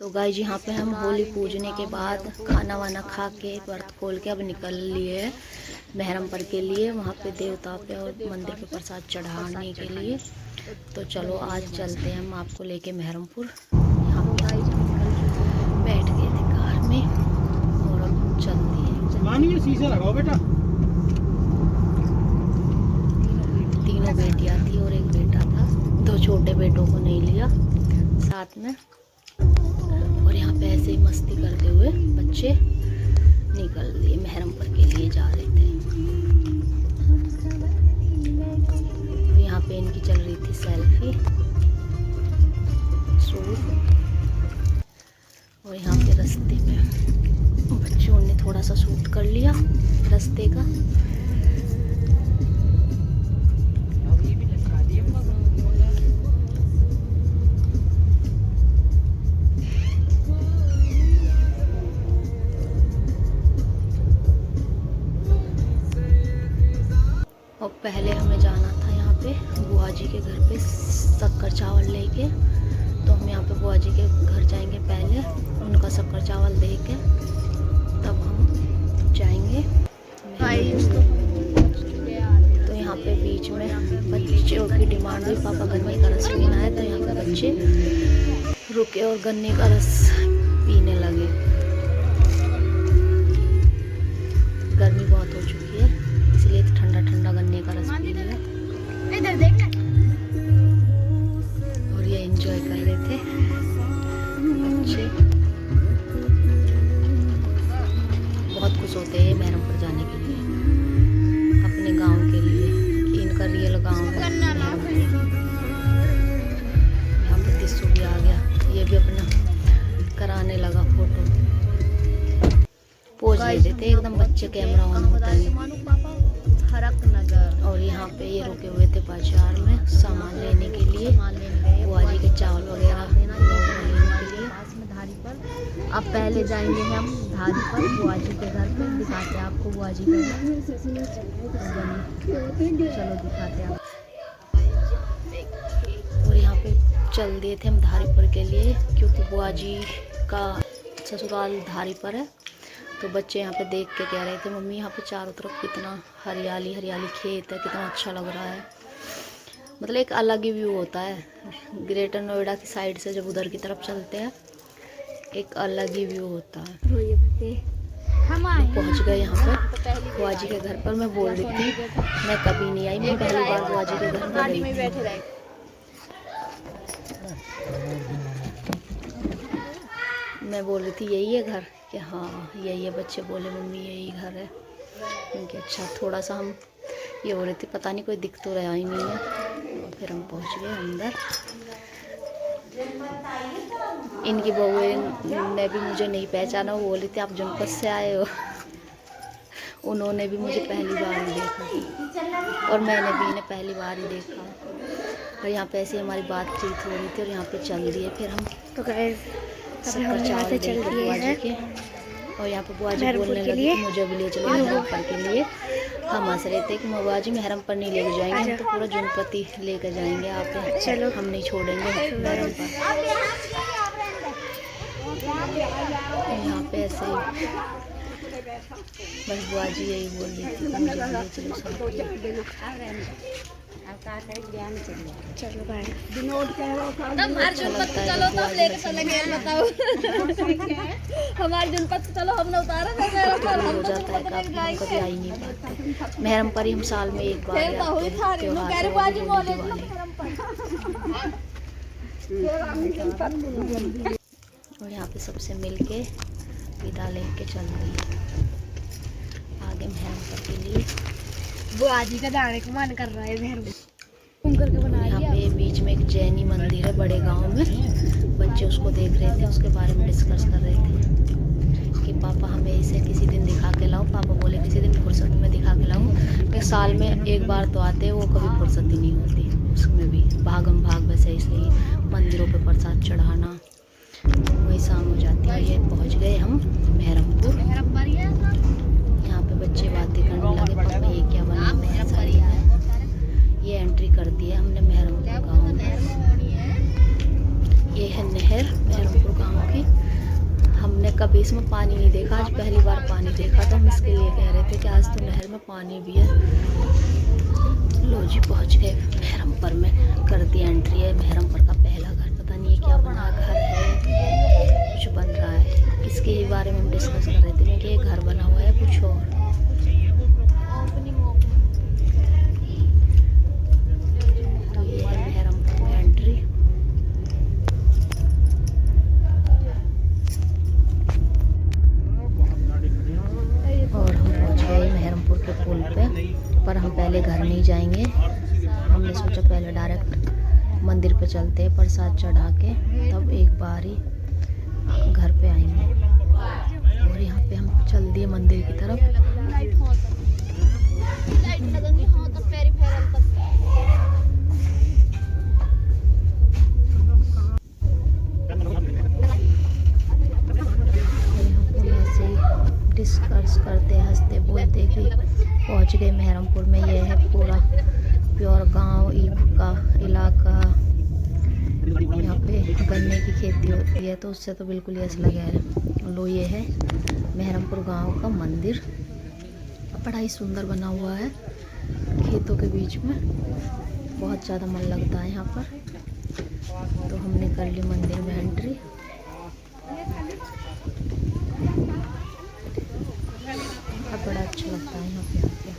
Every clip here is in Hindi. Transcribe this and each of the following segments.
तो गाइस यहाँ पे हम होली पूजने के बाद खाना वाना खा के व्रत खोल के अब निकल लिए मेहरमपुर के लिए, वहाँ पे देवता पे और मंदिर पे प्रसाद चढ़ाने के लिए। तो चलो आज चलते हैं हम आपको लेके मेहरमपुर। यहाँ पे बैठ गए थे कार में और अब चलते हैं। शीशा लगाओ बेटा। तीनों बेटियाँ थी और एक बेटा था, दो छोटे बेटों को नहीं लिया साथ में। और यहाँ पे ऐसे ही मस्ती करते हुए बच्चे निकल दिए मेहरमपुर के लिए जा रहे थे। तो यहाँ पे इनकी चल रही थी सेल्फी शूट। और यहाँ पे रास्ते में बच्चों ने थोड़ा सा शूट कर लिया रास्ते का। और पहले हमें जाना था यहाँ पे बुआ जी के घर पे शक्कर चावल लेके। तो हम यहाँ पे बुआ जी के घर जाएंगे, पहले उनका शक्कर चावल दे के तब हम जाएंगे। तो यहाँ पे बीच में बच्चों की डिमांड हुई, पापा गन्ने का रस पीना है। तो यहाँ पे बच्चे रुके और गन्ने का रस पीने लगे। गर्मी बहुत हो चुकी है इसलिए ठंडा ठंडा गन्ने का रस पी लिया। इधर देखना। और ये एंजॉय कर रहे थे बच्चे। बहुत खुश होते हैं मेहरमपुर जाने के लिए, अपने गांव के लिए। इनका रियल गांव है मेहरमपुर। यहाँ पे तिस्सू भी आ गया, ये भी अपना कराने लगा फोटो। पोज ले देते एकदम बच्चे, कैमरा ऑन होता है। और यहाँ पे ये रुके हुए थे बाजार में सामान लेने के लिए, बुआ जी के चावल वगैरह लेने के लिए। अब पहले जाएंगे हम धारी पर बुआ जी के घर पे, दिखाते हैं आपको बुआ जी का घर। चलो दिखाते हैं। और यहाँ पे चल दिए थे हम धारीपुर के लिए, क्योंकि बुआ जी का ससुराल धारी पर है। तो बच्चे यहाँ पे देख के कह रहे थे, मम्मी यहाँ पे चारों तरफ कितना हरियाली हरियाली खेत है, कितना अच्छा लग रहा है। मतलब एक अलग ही व्यू होता है ग्रेटर नोएडा की साइड से। जब उधर की तरफ चलते हैं एक अलग ही व्यू होता है। हम पहुँच गए यहाँ पर बुआ जी के घर पर। मैं बोल रही थी मैं कभी नहीं आई, मैं पहली बार बुआ जी के घर पर गई। मैं बोल रही थी यही है घर, कि हाँ यही है। बच्चे बोले मम्मी यही घर है। उनके अच्छा थोड़ा सा हम ये हो रहे थे, पता नहीं कोई दिख तो रहा ही नहीं है। और फिर हम पहुंच गए अंदर। इनकी बहुएं ने भी मुझे नहीं पहचाना, वो बोल रही थी आप जनपद से आए हो। उन्होंने भी मुझे पहली बार ही देखा और मैंने भी इन्हें पहली बार ही देखा। और यहाँ पे ऐसे हमारी बातचीत हो रही थी और यहाँ पे चल दिए फिर हम। तो शक्कर चावल चल बुआ जी के। और यहाँ पे बुआ जी बोलने लगी मुझे भी ले चलो मेहरमपुर के लिए। हम हंस रहे थे कि बुआ जी मेहरमपुर नहीं लेके जाएंगे, हम तो पूरा जनपति लेकर जाएंगे आप, चलो हम नहीं छोड़ेंगे मेहरमपुर। यहाँ पे ऐसे ही बस बुआ जी यही बोल रही थी मुझे ले चलो साथ। चलो भाई हमारे जनपद चलो तो हम लेके चलेंगे, बताओ। हमारे जनपद चलो, हमने उतारा हो जाता है काफी, हम कभी आ ही नहीं पाते। मेहरमपुर ही हम साल में एक बार आते हैं। और यहाँ पे सबसे मिलके विदा लेके चल रही है आगे मेहरमपुर के लिए। बुआ जी का जाने को मन कर रहा है मेहरमपुर। यहाँ पे बीच में एक जैनी मंदिर है बड़े गांव में। बच्चे उसको देख रहे थे, उसके बारे में डिस्कस कर रहे थे कि पापा हमें इसे किसी दिन दिखा के लाओ। पापा बोले किसी दिन फुर्सत में दिखा के लाऊं। एक साल में एक बार तो आते, वो कभी फुर्सत ही नहीं होती। उसमें भी भागम भाग बस ऐसे ही मंदिरों पे प्रसाद चढ़ाना, वही शाम हो जाती है। ये पहुँच गए हम मेहरमपुर। यहाँ पे बच्चे बातें करने लगे, पापा ये क्या बना है। ये एंट्री कर दी है हमने मेहरमपुर गाँव में। ये है नहर मेहरमपुर गाँव की। कभी इसमें पानी नहीं देखा, आज पहली बार पानी देखा, तो हम इसके लिए कह रहे थे कि आज तो नहर में पानी भी है। लो जी पहुँच गए मेहरमपुर में, कर दी एंट्री है। मेहरमपुर का पहला घर, पता नहीं ये क्या बना घर है, कुछ बन रहा है, इसके ही बारे में हम डिस्कस कर रहे थे कि ये घर बना हुआ है कुछ और। तो ये है मेहरमपुर में एंट्री। और हम पहुंच गए मेहरमपुर के पुल पे, पर हम पहले घर नहीं जाएंगे, हमने सोचा पहले डायरेक्ट मंदिर पे चलते हैं, प्रसाद चढ़ा के तब एक बार ही घर पे आएंगे। और यहाँ पे हम चल दिए मंदिर की तरफ। डिस्कस करते हंसते बोलते कि पहुंच गए मेहरमपुर में। यह है पूरा प्योर गांव का इलाका। यहाँ पे गन्ने की खेती होती है, तो उससे तो बिल्कुल ही ऐसा लगा है। लो ये है मेहरमपुर गांव का मंदिर, बड़ा ही सुंदर बना हुआ है खेतों के बीच में, बहुत ज़्यादा मन लगता है यहाँ पर। तो हमने कर ली मंदिर में एंट्री। बड़ा अच्छा लगता है यहाँ पे आके।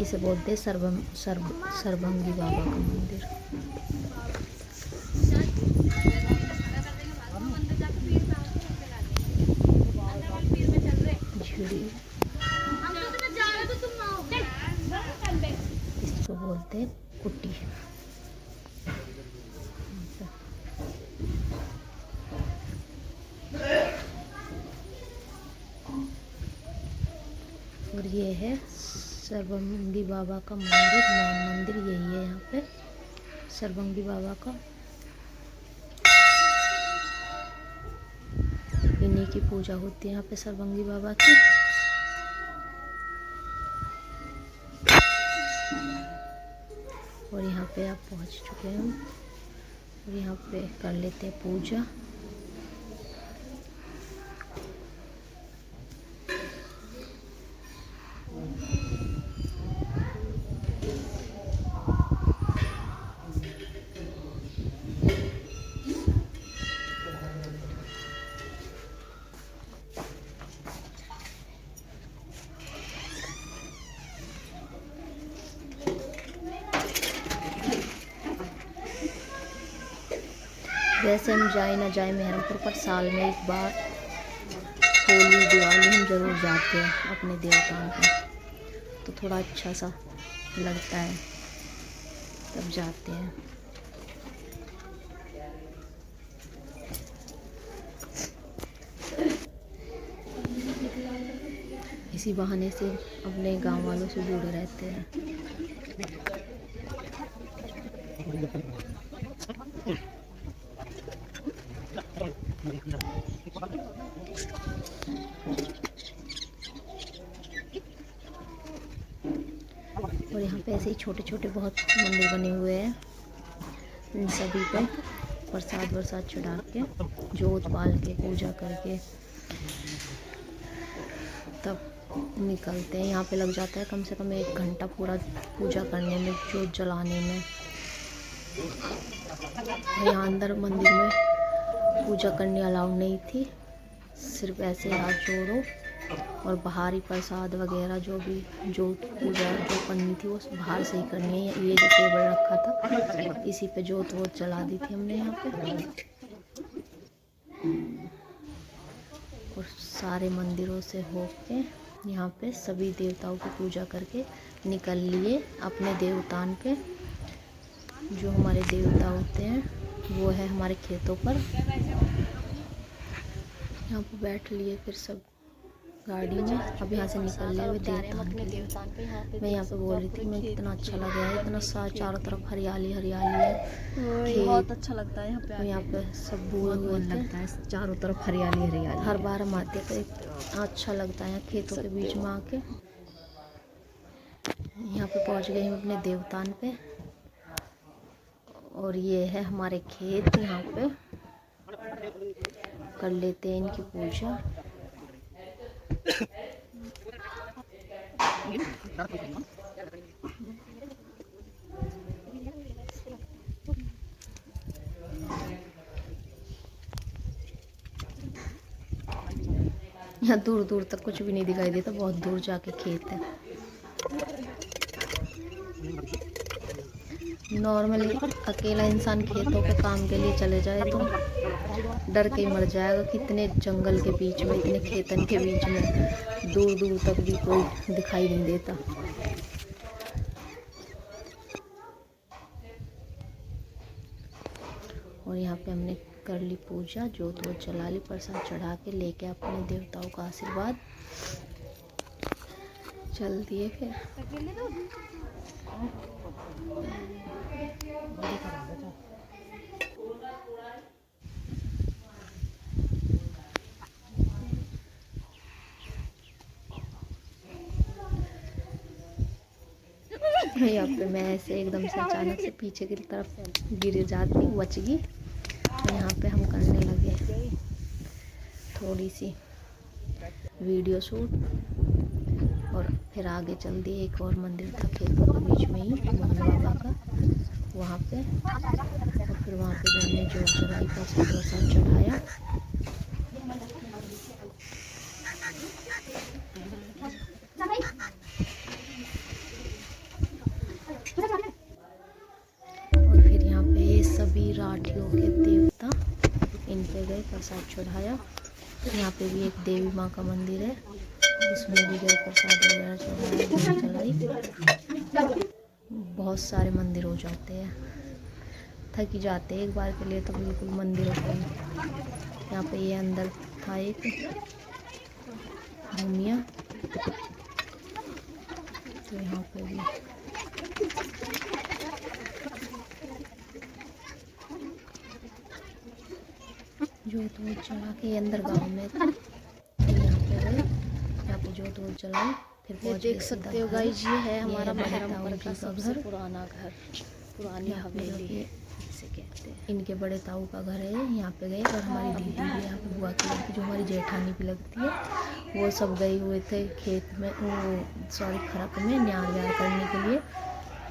इसे बोलते हैं सर्वंगी बाबा का मंदिर। झिड़ी इसको बोलते हैं कुटी। और ये है सर्वंगी बाबा का मंदिर, मेन मंदिर यही है यहाँ पे सर्वंगी बाबा का। इन्हीं की पूजा होती है यहाँ पे सर्वंगी बाबा की। और यहाँ पे आप पहुँच चुके हैं हम, और यहाँ पे कर लेते हैं पूजा। वैसे हम जाए ना जाए मेहरमपुर, पर साल में एक बार होली दिवाली हम ज़रूर जाते हैं अपने देवताओं को, तो थोड़ा अच्छा सा लगता है, तब जाते हैं। इसी बहाने से अपने गांव वालों से जुड़े रहते हैं। और यहाँ पे ऐसे ही छोटे छोटे बहुत मंदिर बने हुए हैं, इन सभी पे प्रसाद वरसाद चढ़ा के, जोत बाल के, पूजा करके तब निकलते हैं। यहाँ पे लग जाता है कम से कम 1 घंटा पूरा पूजा करने में, जोत जलाने में। यहाँ अंदर मंदिर में पूजा करनी अलाउ नहीं थी, सिर्फ ऐसे हाथ जोड़ो, और बाहर ही प्रसाद वगैरह जो भी जो पूजा जो करनी थी वो बाहर से ही करनी है। ये जो टेबल रखा था इसी पे जोत वोत जला दी थी हमने यहाँ पे। और सारे मंदिरों से होके यहाँ पे सभी देवताओं की पूजा करके निकल लिए अपने देवतान पे। जो हमारे देवता होते हैं वो है हमारे खेतों पर, यहाँ पे बैठ लिए फिर सब गाड़ी में। अब यहाँ से निकल रहे हुए देवतान के लिए। मैं यहाँ पे बोल रही थी मैं कितना अच्छा लग रहा है, इतना चारों तरफ हरियाली हरियाली है, बहुत अच्छा लगता है यहाँ पे। तो यहाँ पे सब बुए हुए लगता है, चारों तरफ हरियाली हरियाली। हर बार हम आते हैं तो अच्छा लगता है यहाँ खेतों के बीच में आके। यहाँ पे पहुँच गए हम अपने देवतान पे, और ये है हमारे खेत। यहाँ पे कर लेते हैं इनकी पूजा। यहाँ दूर दूर तक कुछ भी नहीं दिखाई देता, बहुत दूर जाके खेत है। नॉर्मली अकेला इंसान खेतों के काम के लिए चले जाए तो डर के ही मर जाएगा कि इतने जंगल के बीच में, इतने खेतन के बीच में दूर दूर तक भी कोई दिखाई नहीं देता। और यहाँ पे हमने कर ली पूजा, जोत वोत जला ली, प्रसाद चढ़ा के लेके अपने देवताओं का आशीर्वाद चल दिए। फिर यहाँ पे मैं ऐसे एकदम से अचानक से पीछे की तरफ गिर जाती, बच गई। तो यहाँ पे हम करने लगे थोड़ी सी वीडियो शूट, और फिर आगे चल दिए। एक और मंदिर था खेतों के बीच में ही, मोहन बाबा का, वहाँ पे। और फिर वहाँ पे हमने जोत जलाई, प्रसाद चढ़ाया। और फिर यहाँ पे सभी राठियों के देवता, इन पे गए, प्रसाद चढ़ाया। यहाँ पे भी एक देवी माँ का मंदिर है, उसमें भी गए, प्रसाद वगैरह चढ़ाया, चढ़ाई। बहुत सारे मंदिर हो जाते हैं, थक ही जाते हैं एक बार के लिए तो बिल्कुल मंदिरों को। यहाँ पे ये अंदर था एक भूमिया, तो यहाँ पे भी जोत वोत चला के अंदर गांव में था, यहाँ पे गए, यहाँ पे जोत वोत चलाई। फिर ये देख सकते हो गाइस, ये है हमारा महरमपुर का सबसे पुराना घर, पुरानी हवेली इसे कहते हैं। इनके बड़े ताऊ का घर है, यहाँ पे गए। और हमारी दीदी भी यहाँ पे, बुआ की लड़की जो हमारी जेठानी भी लगती है, वो सब गए हुए थे खेत में, वो खरक में न्यार व्यार करने के लिए।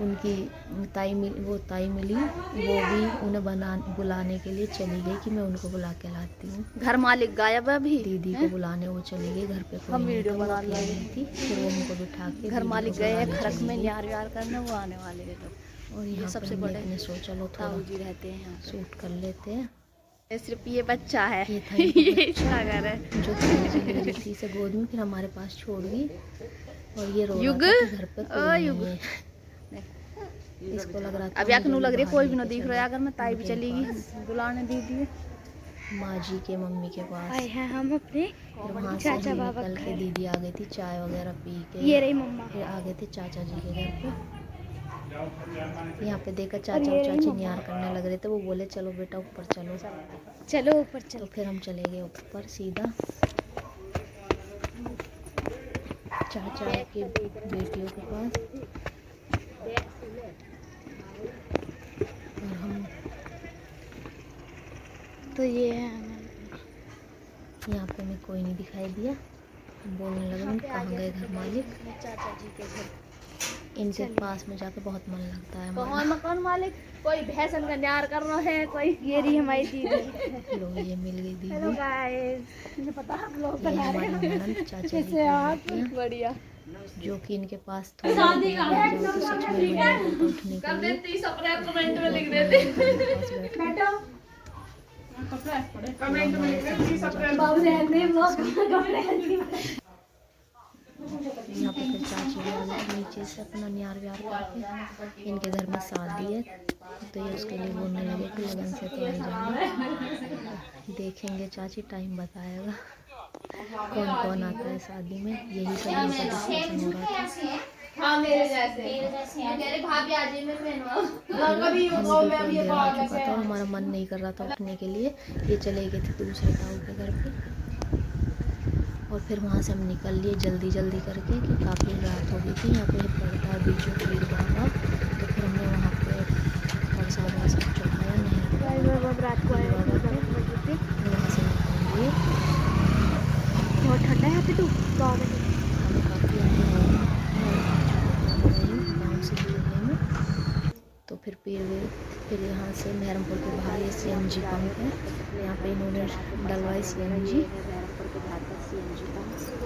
उनकी वो ताई मिली, वो भी उन्हें बुलाने के लिए चली गई कि मैं उनको बुला के लाती हूँ। घर मालिक गायब है अभी, दीदी को बुलाने वो चली गई, घर पे कोई वीडियो बना रही थी। फिर वो उनको बिठा के, घर मालिक गए हैं खरक में न्यार व्यार करने, वो आने वाले हैं लोग। और यहाँ सबसे बड़े ने सोचा लो थोड़ा जी रहते हैं, शूट कर लेते हैं। सिर्फ ये बच्चा है, ये इसका घर है, जो थी से गोद में, फिर हमारे पास छोड़ गई। और ये रो रहा था घर पे कोई नहीं है। इसको लग रहा था अब याकनू लग रही है कोई भी ना दिख रहा है। अगर मैं ताई भी चलेगी बुलाने दीदी माँ जी के मम्मी के पास आए हैं हम अपने। वहाँ से चाचा बाबा निकल के दीदी आ गई थी चाय वगैरह पी के, ये रही मम्मा। फिर आ गए थे चाचा जी के घर पे। यहाँ पे देखा चाचा और चाची न्यार करने लग रहे थे, वो बोले चलो बेटा ऊपर चलो, चलो ऊपर चलो। तो फिर हम चले गए ऊपर सीधा चाचा की बेटियों के पास। और हम तो ये है, यहाँ पे हमें कोई नहीं दिखाई दिया। बोलने लगे कहाँ गए घर मालिक, चाचा जी के घर। इनके पास में जाके बहुत मन लगता है। कौन मकान मालिक, कोई भैंसन का न्यार कर रहा है, कोई ये रही हमारी दीदी। लो ये मिल गई दीदी। हेलो गाइस, मुझे पता हम लोग बना रहे हैं चाचा जी आप बढ़िया, जो कि इनके पास थोड़ा तो सच में उठने कर देती, सपने कमेंट में लिख देते बैठो कमेंट में लिख देती सपने बाबू रहने ब्लॉग कपड़े। यहाँ पे फिर चाची भी आ गई नीचे से अपना न्यार व्यार करके। इनके घर में शादी है तो ये उसके लिए बोलने लगे कि लगन से तो आ जाएंगे, देखेंगे चाची टाइम बताएगा। कौन कौन आता है शादी में, यही सब लोग का डिस्कशन हो रहा था। हाँ मेरे जैसे कह रहे भाभी आ जाइए मेरे बहनवा कभी हमें बिल्कुल अंधेरा हो चुका था और हमारा मन नहीं कर रहा था उठने के लिए। ये चले गए थे दूसरे ताऊ के घर पे और फिर वहाँ से हम निकल लिए जल्दी जल्दी करके कि काफ़ी रात हो गई थी। यहाँ पे पड़ता है बीच में पीर बाबा, तो फिर हमने वहाँ पे प्रसाद वरसाद चढ़ाया नहीं रात को आया बाबा पे, वहाँ से निकल लिए। बहुत ठंडा है यहाँ पे तो गाँव में, हमें काफ़ी अंधेरा गाँव से निकलने में। तो फिर फिर यहाँ से मेहरमपुर के बाहर ये CNG पंप है, यहाँ पे इन्होंने डलवाई CNG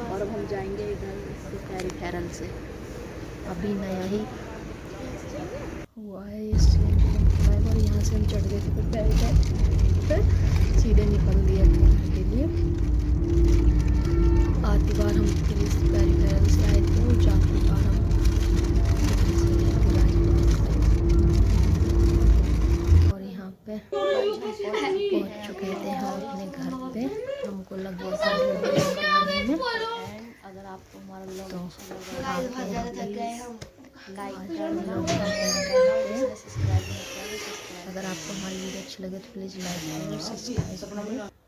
और अब हम जाएंगे इधर से पेरीफेरल से। अभी नया ही हुआ है ये CNG पंप और यहाँ से हम चढ़ गए थे फिर पेरीफेरल, फिर सीधे निकल दिया घर के लिए। आती बार हम पेरीफेरल से आए थे और जाती बार हम और यहाँ पे पहुँच चुके थे हम अपने घर पे। हमको लग गया था आने में। अगर आपको हमारा लोग अगर आपको हमारी वीडियो अच्छी लगे तो प्लीज़ लाइक करें, सब्सक्राइब करें।